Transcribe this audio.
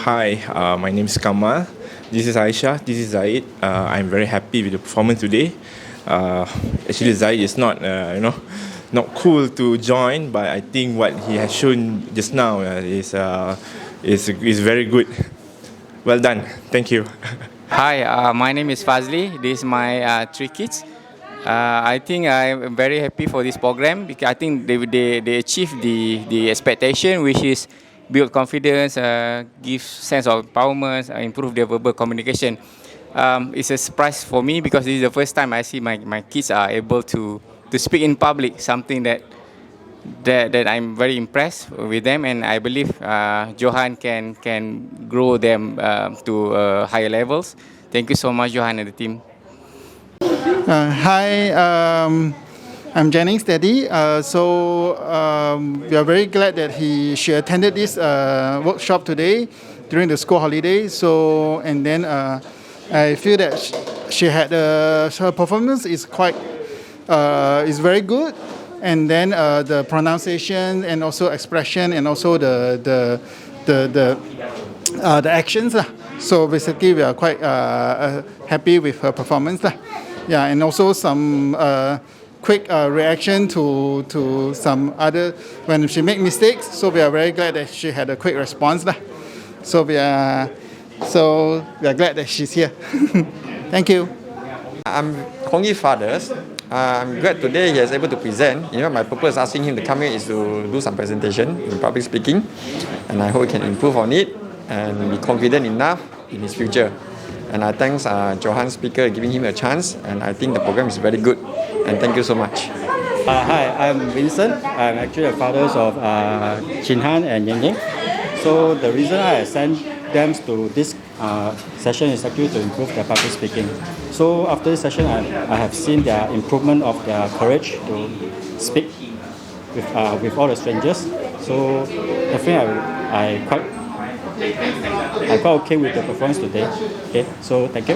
Hi, my name is Kamal. This is Aisha. This is Zaid. I'm very happy with the performance today. Actually, Zaid is not cool to join, but I think what he has shown just now is very good. Well done. Thank you. Hi, my name is Fazli. This is my three kids. I think I'm very happy for this program because I think they achieved the expectation, which is build confidence, give sense of empowerment, improve their verbal communication. It's a surprise for me because this is the first time I see my kids are able to speak in public, something that I'm very impressed with them, and I believe Johan can grow them to higher levels. Thank you so much, Johan and the team. Hi, I'm Jennings Daddy. We are very glad that she attended this workshop today during the school holiday. I feel that she had her performance is is very good, and then the pronunciation and also expression and also the actions. So basically, we are quite happy with her performance. Yeah, and also some quick reaction to some other when she make mistakes. So we are very glad that she had a quick response. So we are glad that she's here. Thank you. I'm Kongi Fathers. I'm glad today he is able to present. My purpose asking him to come here is to do some presentation in public speaking, and I hope he can improve on it and be confident enough in his future. And I thanks Johan Speaker giving him a chance, and I think the program is very good. And thank you so much. Hi, I'm Vincent. I'm actually a father of Chin Han and Yang Yang. So the reason I sent them to this session is actually to improve their public speaking. So after this session, I have seen their improvement of their courage to speak with all the strangers. So definitely I'm quite okay with the performance today. Okay, so thank you.